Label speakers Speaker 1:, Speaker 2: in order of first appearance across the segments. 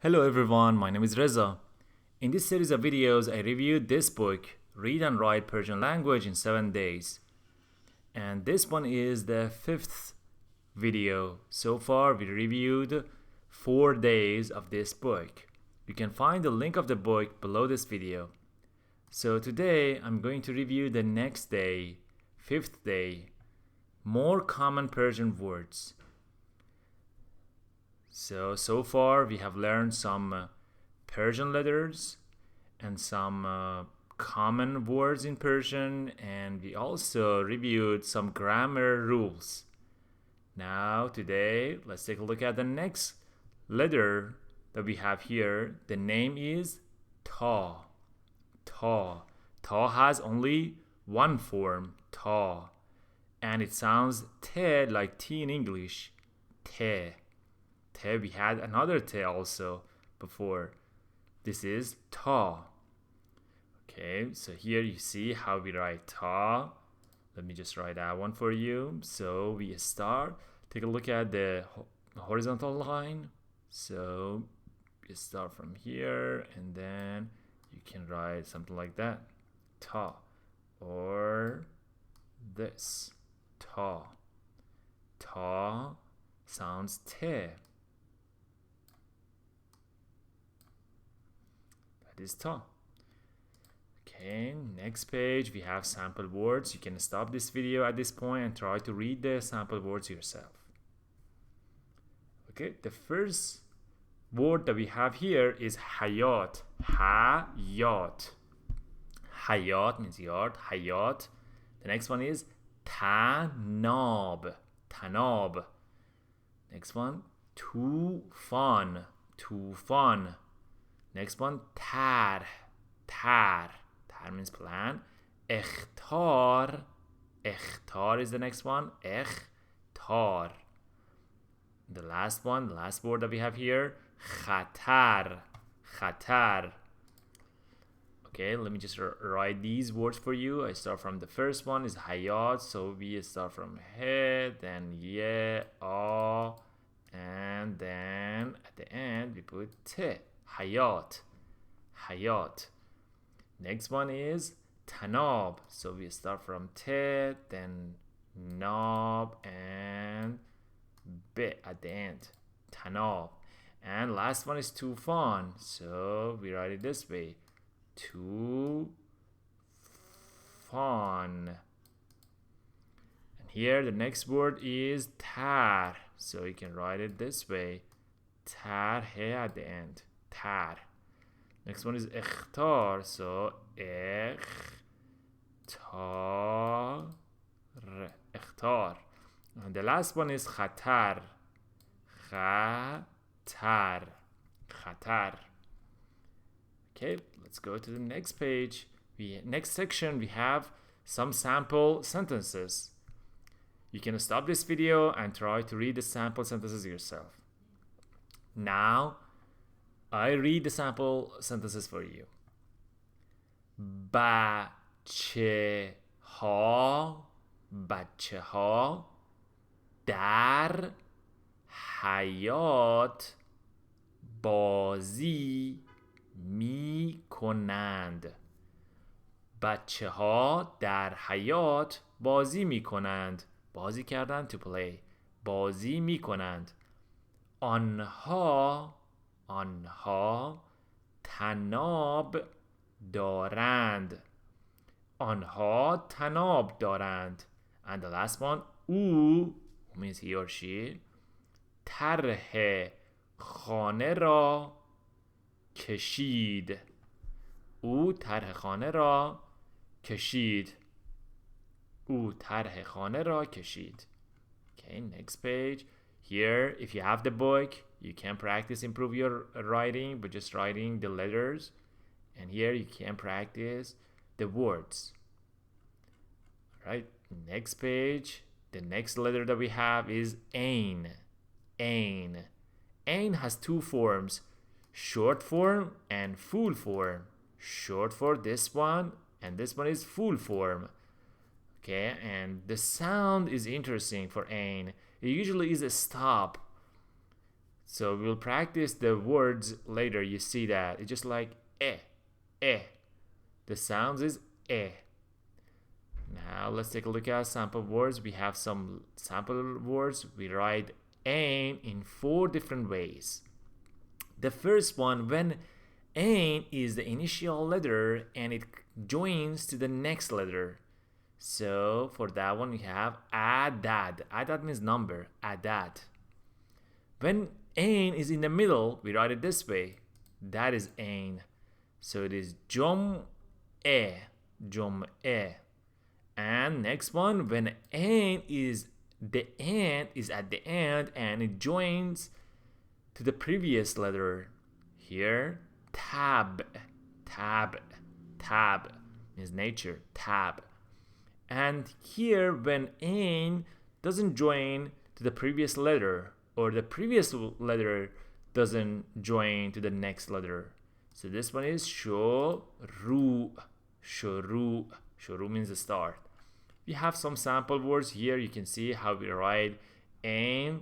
Speaker 1: Hello everyone, my name is Reza. In this series of videos, I reviewed this book, Read and Write Persian Language in 7 days. And this one is the 5th video. So far, we reviewed 4 days of this book. You can find the link of the book below this video. So today, I'm going to review the next day, 5th day, more common Persian words. So far we have learned some Persian letters and some common words in Persian, and we also reviewed some grammar rules. Now today, let's take a look at the next letter that we have here. The name is Ta. Ta. Ta has only one form, Ta, and it sounds te like T in English. Te. Te, we had another te also before. This is ta. Okay, so here you see how we write ta. Let me just write that one for you. So we start, take a look at the horizontal line. So you start from here and then you can write something like that. Ta. Or this. Ta. Ta sounds te. That is ta. Okay, next page we have sample words. You can stop this video at this point and try to read the sample words yourself. Okay, the first word that we have here is hayat. Hayat. Hayat means yard. Hayat. The next one is tanab. Tanab. Next one, tufan. Tufan. Next one, tar. Tar. Tar means plan. Ikhtar. Ikhtar is the next one. Ikhtar. The last one, the last word that we have here, khatar. Khatar. Okay, let me just write these words for you. I start from the first one is hayat. So we start from he, then ye, a, and then at the end we put te. Hayat. Hayat. Next one is tanab. So we start from te, then nab, and be at the end. Tanab. And last one is tufan. So we write it this way. Tufan. And here the next word is tar. So you can write it this way. Tar he at the end. Tar. Next one is ikhtar. So ikhtar. Ikhtar. And the last one is khatar. Khatar. Khatar. Okay, let's go to the next page. Next section we have some sample sentences. You can stop this video and try to read the sample sentences yourself. Now I read the sample sentences for you. بچه ها در حیاط بازی می کنند. بچه ها در حیاط بازی می کنند. بازی کردن to play. بازی می کنند. آنها طناب دارند. آنها طناب دارند. And the last one, او means he or she, طرح خانه را کشید. او طرح خانه را کشید. او طرح خانه را کشید. Okay, next page. Here, if you have the book, you can practice, improve your writing by just writing the letters. And here you can practice the words. Alright, next page. The next letter that we have is ain. Ain. Ain has two forms, short form and full form. Short for this one, and this one is full form. Okay, and the sound is interesting for ain. It usually is a stop. So we'll practice the words later. You see that it's just like eh, eh. The sounds is eh. Now let's take a look at sample words. We have some sample words. We write ain in 4 different ways. The first one, when ain is the initial letter and it joins to the next letter. So for that one we have adad. Adad means number. Adad. When ain is in the middle, we write it this way. That is ain. So it is jom-e. Jom-e. And next one, when ain is the end is at the end and it joins to the previous letter. Here, tab. Tab. Tab means nature. Tab. And here, when ain doesn't join to the previous letter, or the previous letter doesn't join to the next letter. So this one is shoru. Shoru. Shoru means the start. We have some sample words here. You can see how we write ain.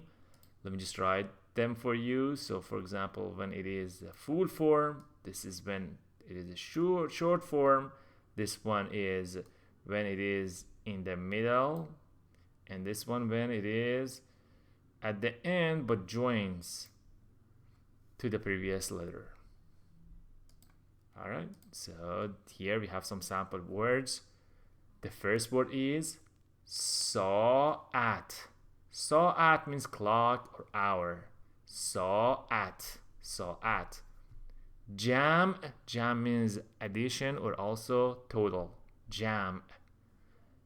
Speaker 1: Let me just write them for you. So for example, when it is the full form, this is when it is a short form. This one is when it is in the middle, and this one when it is at the end but joins to the previous letter. Alright, so here we have some sample words. The first word is sa'at. Sa'at means clock or hour. Sa'at. Sa'at. Jam. Jam means addition or also total. Jam.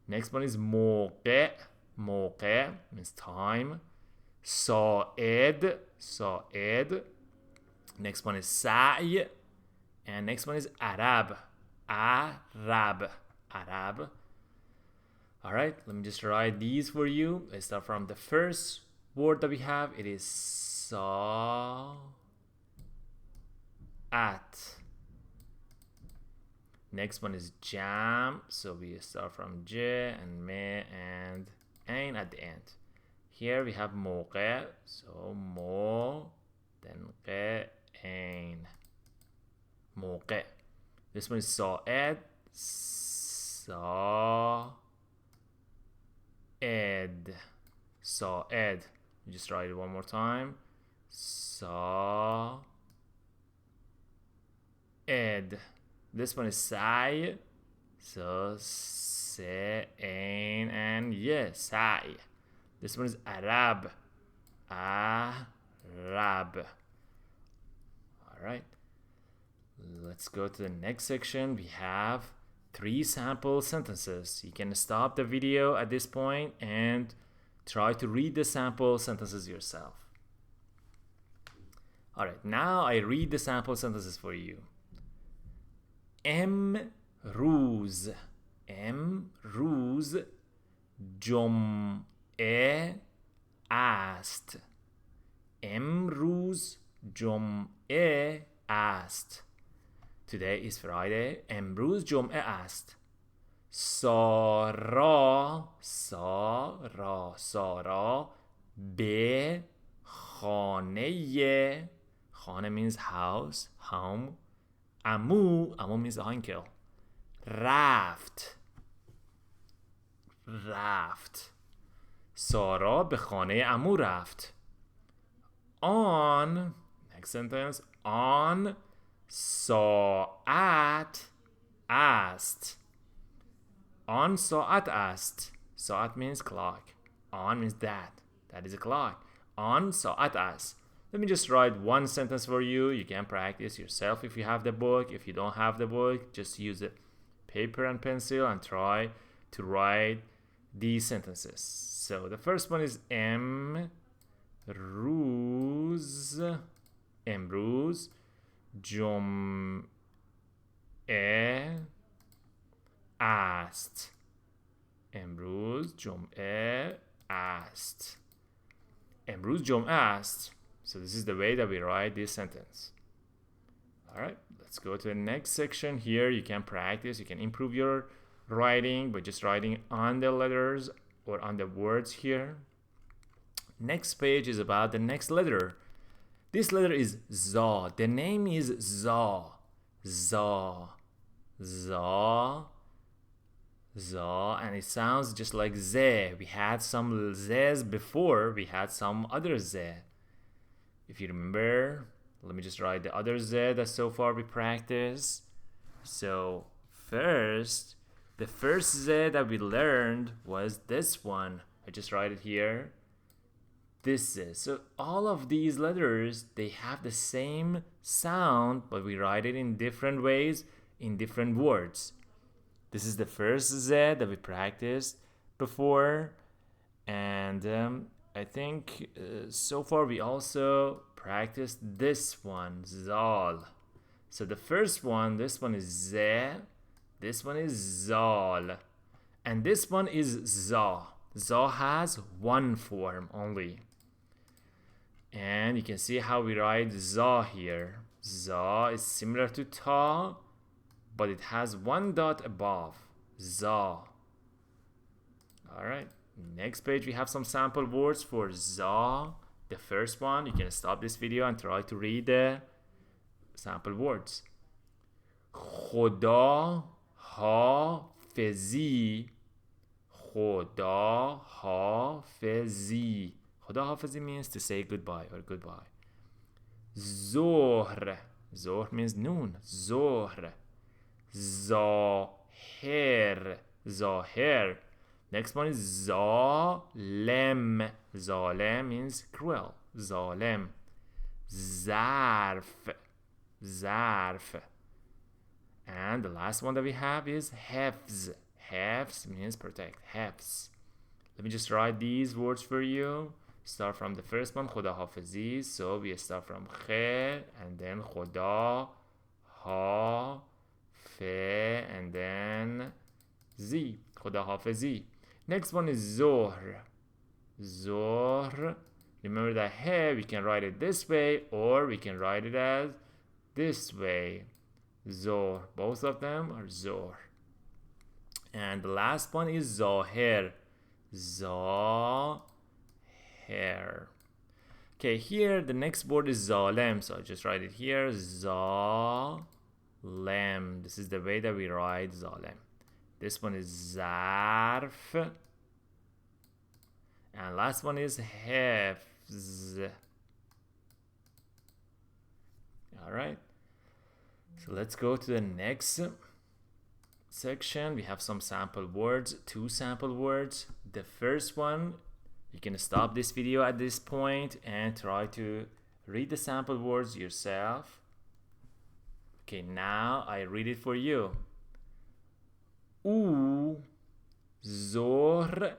Speaker 1: Next one is موقع. موقع means time. صاعد. صاعد. Next one is سعي. And next one is Arab. Arab. Arab. Alright, let me just write these for you. Let's start from the first word that we have. It is sa'at. Next one is jam. So we start from j and me and ain at the end. Here we have موقع. So mo, then ق, ain. موقع. This one is صاعد. صاعد. صاعد. Just write it one more time. صاعد. This one is سعي. So se, ain, and yes, سعي. This one is Arab. Arab. Alright. Let's go to the next section. We have 3 sample sentences. You can stop the video at this point and try to read the sample sentences yourself. Alright, now I read the sample sentences for you. امروز. امروز جمعه است. امروز جمعه است. Today is Friday. امروز جمعه است. سارا. سارا به خانه. خانه means house, home. عمو means uncle. رفت. سارا به خانه عمو رفت. On, next sentence, on ساعت است. On ساعت است. ساعت means clock. On means that. That is a clock. On ساعت است. Let me just write one sentence for you. You can practice yourself if you have the book. If you don't have the book, just use a paper and pencil and try to write these sentences. So the first one is امروز. امروز جمعه است. امروز جمعه است. امروز جمعه است. So this is the way that we write this sentence. Alright, let's go to the next section. Here you can practice, you can improve your writing by just writing on the letters or on the words here. Next page is about the next letter. This letter is za. The name is za. Za. Za. Za. And it sounds just like ze. We had some z's before. We had some other z. If you remember, let me just write the other z that so far we practiced. So first, the first z that we learned was this one. I just write it here. This is. So all of these letters, they have the same sound, but we write it in different ways, in different words. This is the first Z that we practiced before. And I think so far we also practiced this one, Zal. So the first one, this one is Z, this one is Zal, and this one is Za. Za has one form only. And you can see how we write za here. Za is similar to ta, but it has one dot above. Za. Alright, next page we have some sample words for za. The first one, you can stop this video and try to read the sample words. Khoda hafizi. Khoda hafizi. Khoda hafizi means to say goodbye or goodbye. Zohr. Zohr means noon. Zohr. Zahir. Zahir. Next one is zalem. Zalem means cruel. Zalem. Zarf. Zarf. And the last one that we have is hefz. Hefz means protect. Hefz. Let me just write these words for you. Start from the first one, Khoda hafizi. So we start from khe and then Khoda, ha, fe, and then zi. Khoda hafizi. Next one is zohr. Zohr. Remember that he, we can write it this way or we can write it as this way. Zohr. Both of them are zohr. And the last one is zahir. Zahir. Okay, here the next word is zalem. So I just write it here. Zalem. This is the way that we write zalem. This one is zarf. And last one is hefz. Alright. So let's go to the next section. We have some sample words, 2 sample words. The first one, you can stop this video at this point and try to read the sample words yourself. Okay, now I read it for you. او ظهر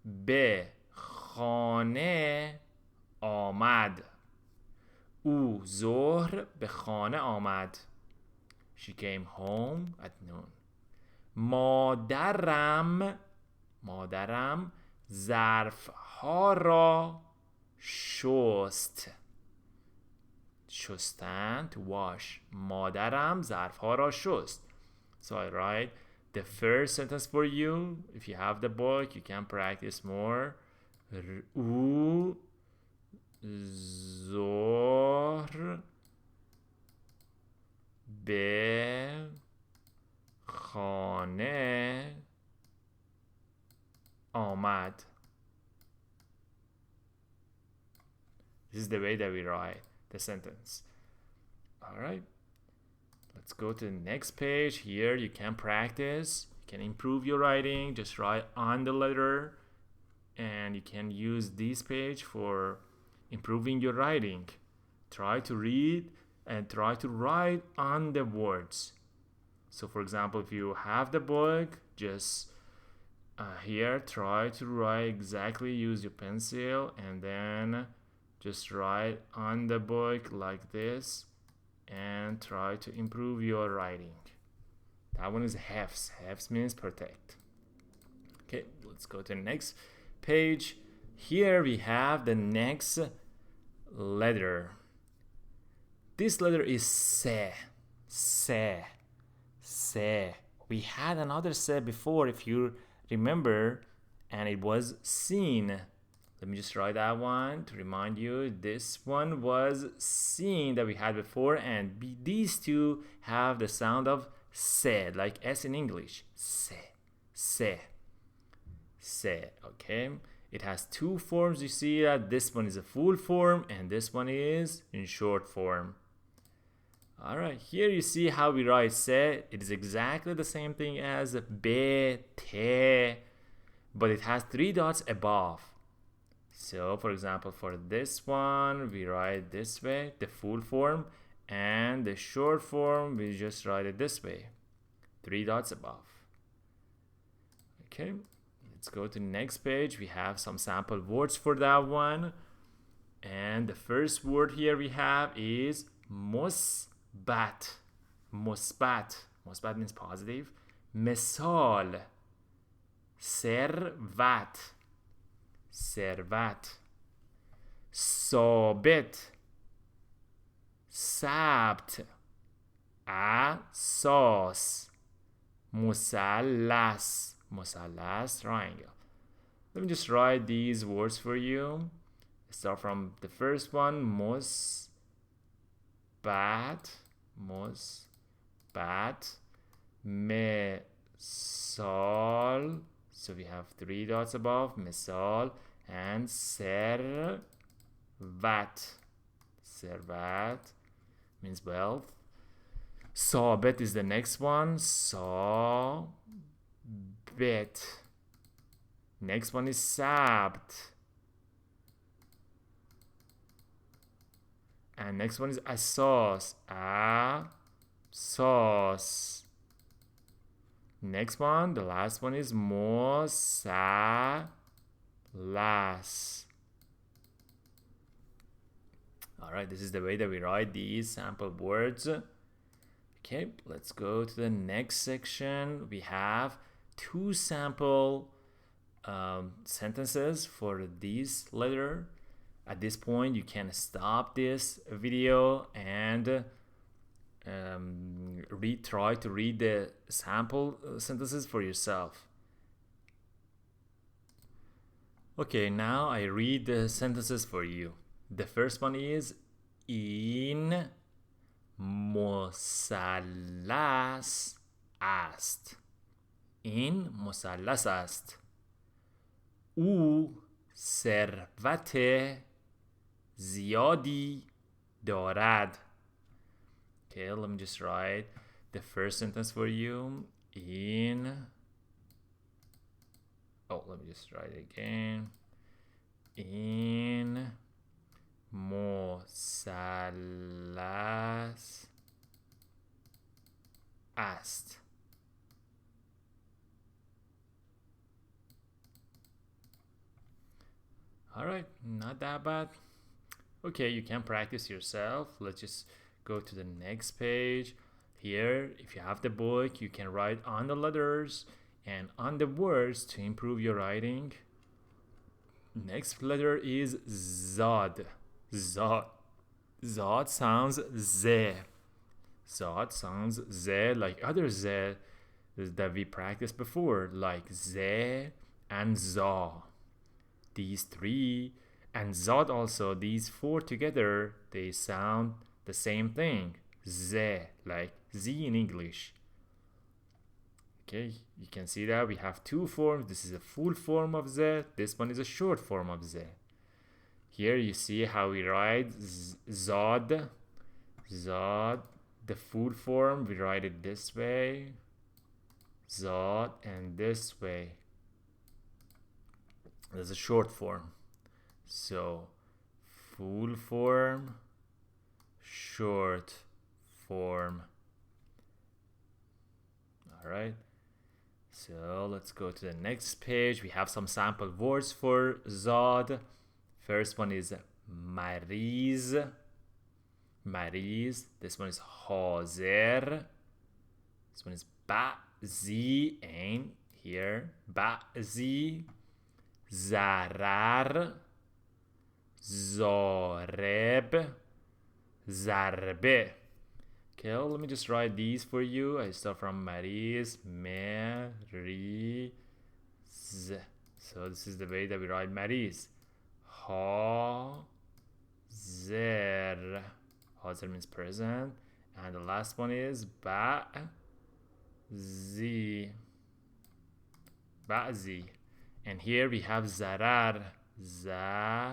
Speaker 1: به خانه آمد. او ظهر به خانه آمد. She came home at noon. مادرم ظرفها را شست. شستن, to wash. مادرم ظرفها را شست. So I write the first sentence for you. If you have the book, you can practice more. او ظهر به خانه آمد. This is the way that we write the sentence. Alright, let's go to the next page. Here you can practice, you can improve your writing, just write on the letter, and you can use this page for improving your writing. Try to read and try to write on the words. So for example, if you have the book, just here try to write exactly, use your pencil and then just write on the book like this and try to improve your writing. That one is hefz. Hefz means protect. Okay, let's go to the next page. Here we have the next letter. This letter is se. Se. Se. We had another se before, if you remember, and it was sin. Let me just write that one to remind you. This one was seen that we had before, and these two have the sound of se, like S in English. Se, se, se. Okay. It has two forms. You see that this one is a full form, and this one is in short form. All right. Here you see how we write se. It is exactly the same thing as be, te, but it has 3 dots above. So, for example, for this one, we write this way, the full form, and the short form, we just write it this way, 3 dots above. Okay, let's go to the next page. We have some sample words for that one. And the first word here we have is musbat. Musbat. Musbat means positive. Misal. Servat. Servat. Sabit. Sabt. Asas. Musallas. Musallas, triangle. Let me just write these words for you. Start from the first one. Musbat. Musbat. Misal. So we have 3 dots above, misal, and servat. Servat means wealth. Sabit is the next one. Sabit. Next one is sabt. And next one is asas. Asas. Next one, the last one is musallas. Alright, this is the way that we write these sample words. Okay, let's go to the next section. We have 2 sample sentences for this letter. At this point, you can stop this video and try to read the sample sentences for yourself. Okay, now I read the sentences for you. The first one is in musallas ast. In musallas ast. او ثروت زیادی دارد. Okay, let me just write the first sentence for you. Let me just write it again. In musallas ast. Alright, not that bad. Okay, you can practice yourself. Let's just go to the next page. Here, if you have the book, you can write on the letters and on the words to improve your writing. Next letter is Zad. Zad. Zad sounds Z. Zad sounds Z like other Z that we practiced before, like Z and Za. These 3 and Zad also, these 4 together, they sound the same thing. Z, like Z in English. Okay, you can see that we have 2 forms. This is a full form of Z. This one is a short form of Z. Here you see how we write Zad. Zad, the full form, we write it this way. Zad, and this way. There's a short form. So, full form, short form. Alright. So, let's go to the next page. We have some sample words for Zad. First one is Mariz. Mariz. This one is Hazer. This one is Ba'zi. And here, Ba'zi. Zarar. Zoreb. Zarbe. Okay, let me just write these for you. I start from Mariz. Mariz. So this is the way that we write Mariz. حاضر. حاضر means present. And the last one is بعضی. بعضی. And here we have zarar. Zarar.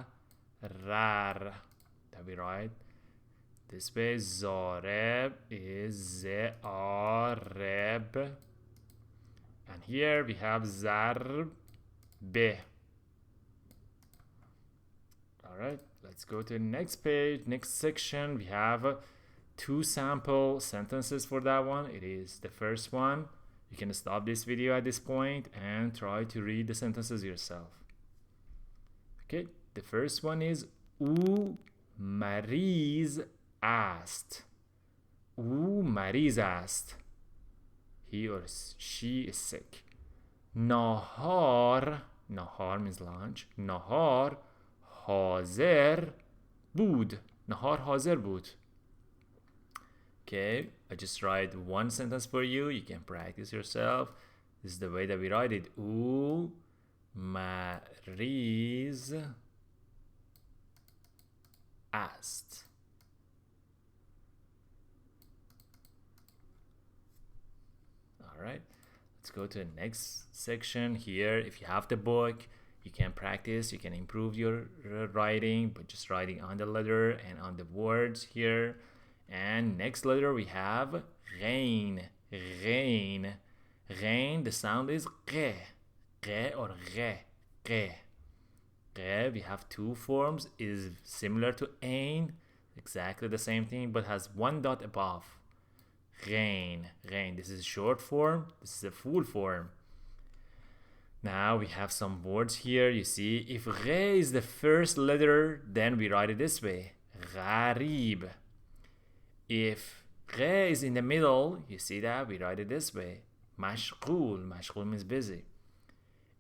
Speaker 1: That we write this way. Zareb is zareb. And here we have zarbe. Alright, let's go to the next page, next section. We have two sample sentences for that one. It is the first one. You can stop this video at this point and try to read the sentences yourself. Okay, the first one is او مریض است. او مریض است. He or she is sick. ناهار means lunch. ناهار حاضر بود. ناهار حاضر بود. Okay, I just write one sentence for you. You can practice yourself. This is the way that we write it. او مریض است. All right, let's go to the next section here. If you have the book, you can practice, you can improve your writing, but just writing on the letter and on the words here. And next letter we have غین. غین. غین, the sound is غ. غ or غ. غ. غ, we have two forms, is similar to ain, exactly the same thing, but has one dot above. غین. غین, this is short form, this is a full form. Now we have some words here. You see, if غ is the first letter, then we write it this way. غریب. If غ is in the middle, you see that we write it this way. مشغول. مشغول means busy.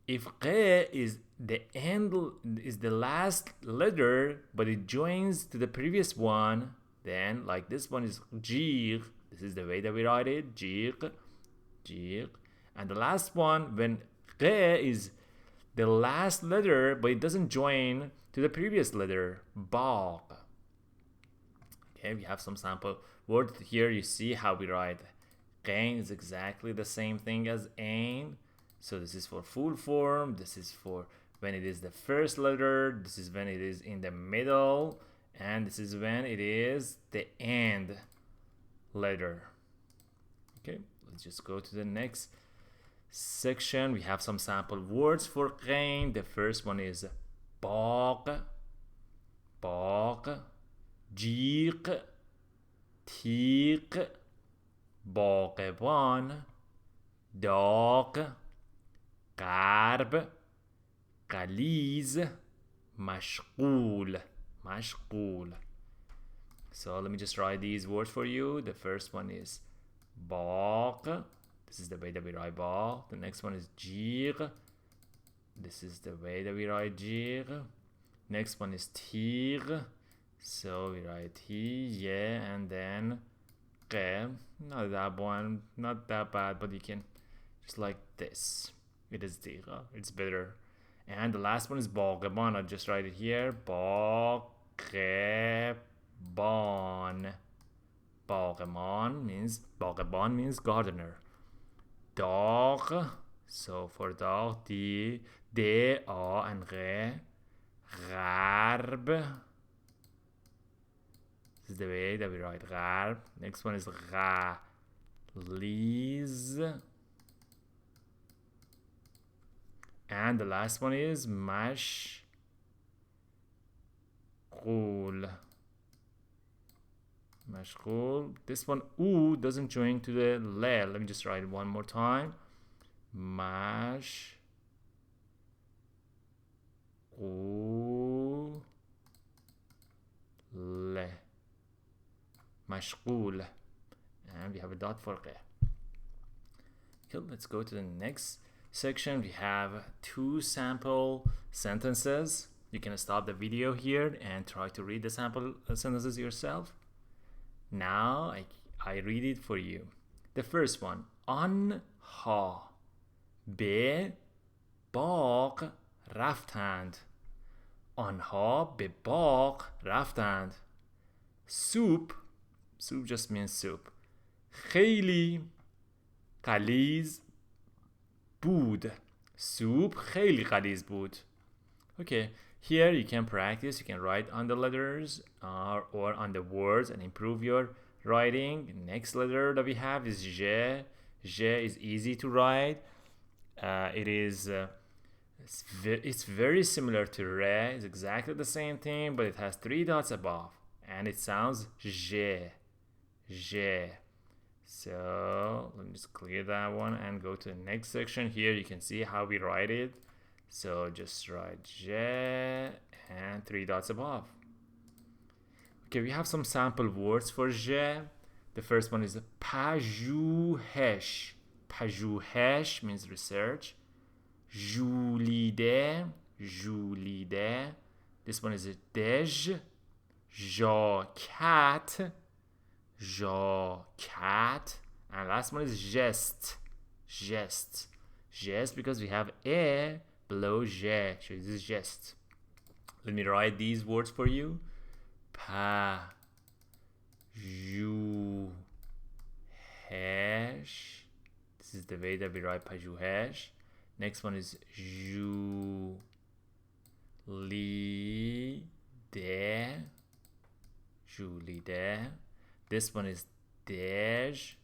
Speaker 1: If غ is the end, is the last letter, but it joins to the previous one, then like this one is جیغ. This is the way that we write it. جیغ. جیغ. And the last one, when غ is the last letter, but it doesn't join to the previous letter. باغ. Okay, we have some sample words here. You see how we write. غین is exactly the same thing as ain. So this is for full form. This is for when it is the first letter. This is when it is in the middle. And this is when it is the end letter. Okay, let's just go to the next section. We have some sample words for غین. The first one is باغ. باغ. جیغ. تیغ. باغبان. داغ. غرب. غلیظ. مشغول. مشغول. So let me just write these words for you. The first one is باغ. This is the way that we write باغ. The next one is جیغ. This is the way that we write جیغ. Next one is تیغ. So we write T, yeah, and then ق. Not that one, not that bad, but you can just like this. It is تیغ. It's better. And the last one is باغبان. I'll just write it here. باغبان. باغبان means gardener. داغ. So for dog, D, A, and غ. غرب. This is the way that we write غرب. Next one is غلیظ. And the last one is مشغول. مشغول. This one, oo, doesn't join to the le. Let me just write it one more time. مشغول. مشغول. And we have a dot for غ. Okay, let's go to the next section. We have two sample sentences. You can stop the video here and try to read the sample sentences yourself. Now I read it for you. The first one. آنها به باغ رفتند. آنها به باغ رفتند. soup just means soup. خیلی غلیظ بود. soup خیلی غلیظ بود. Okay, here you can practice. You can write on the letters or on the words and improve your writing. Next letter that we have is j. J is easy to write. It's very similar to re. It's exactly the same thing, but it has 3 dots above, and it sounds j. So let me just clear that one and go to the next section. Here you can see how we write it. So just write j and 3 dots above. Okay, we have some sample words for j. The first one is پژوهش. پژوهش means research. ژولیده. This one is دژ. ژاکت. And last one is gest because we have a below j, so this is gest. Let me write these words for you. پژوهش. This is the way that we write پژوهش. Next one is ژولیده. This one is dej,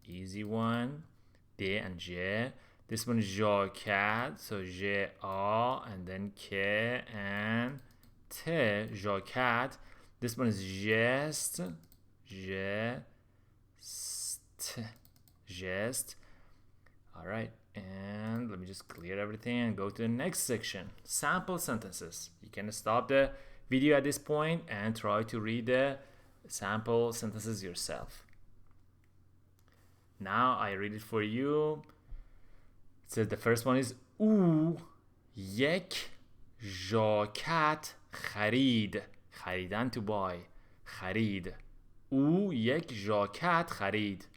Speaker 1: easy one, d and j. This one is ژاکت, so j a and then k and t, ژاکت. This one is gest, gest. All right, and let me just clear everything and go to the next section. Sample sentences. You can stop the video at this point and try to read the sample sentences yourself. Now I read it for you. It says the first one is او یک ژاکت خرید. خریدن to buy. خرید. او یک ژاکت خرید.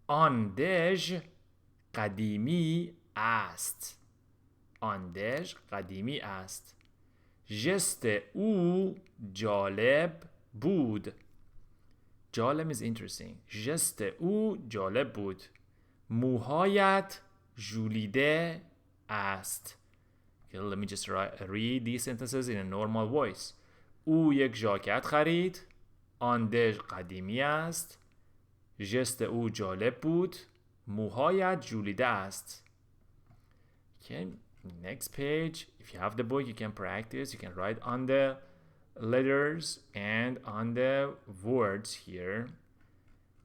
Speaker 1: آن دژ قدیمی است. آن دژ قدیمی است. ژست او جالب بود. جالب is interesting. ژست او جالب بود. موهایت ژولیده است. Okay, let me just read these sentences in a normal voice. او یک ژاکت خرید. آن دژ قدیمی است. ژست او جالب بود. موهایت ژولیده است. Okay, next page. If you have the book, you can practice. You can write on the letters and on the words here.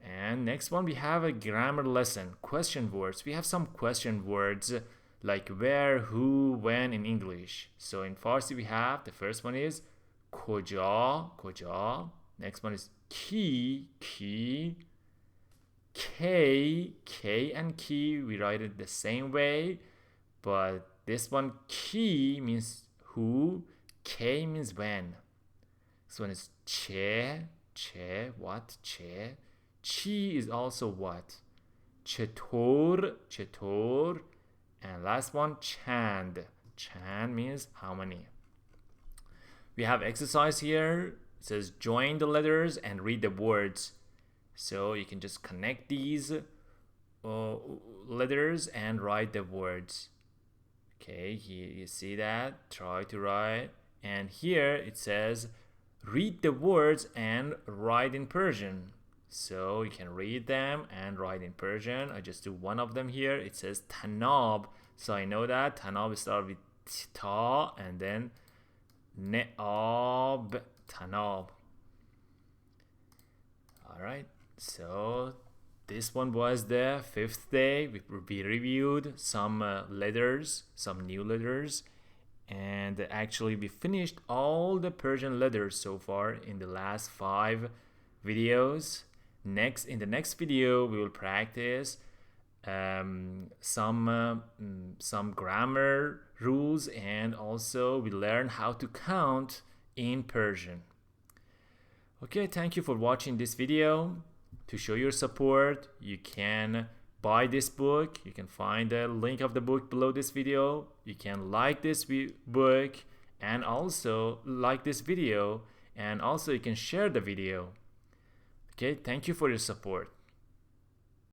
Speaker 1: And next one, we have a grammar lesson, question words. We have some question words like where, who, when in English. So in Farsi we have, the first one is کجا. Next one is کی. K and ki, we write it the same way, but this one ki means who, K means when. This one is che, what, che. Chi is also what. چطور. And last one, chand. Chand means how many. We have exercise here. It says join the letters and read the words. So you can just connect these letters and write the words. Okay, here you see that. Try to write. And here it says read the words and write in Persian. So you can read them and write in Persian. I just do one of them here. It says tanab. So I know that tanab starts with ta and then ne'ab, tanab. Alright, so this one was the 5th day. We reviewed some letters, some new letters. And actually we finished all the Persian letters so far in the last 5 videos. In the next video, we will practice some grammar rules, and also we learn how to count in Persian. Okay, thank you for watching this video. To show your support, you can buy this book. You can find the link of the book below this video. You can like this book and also like this video, and also you can share the video. Okay, thank you for your support.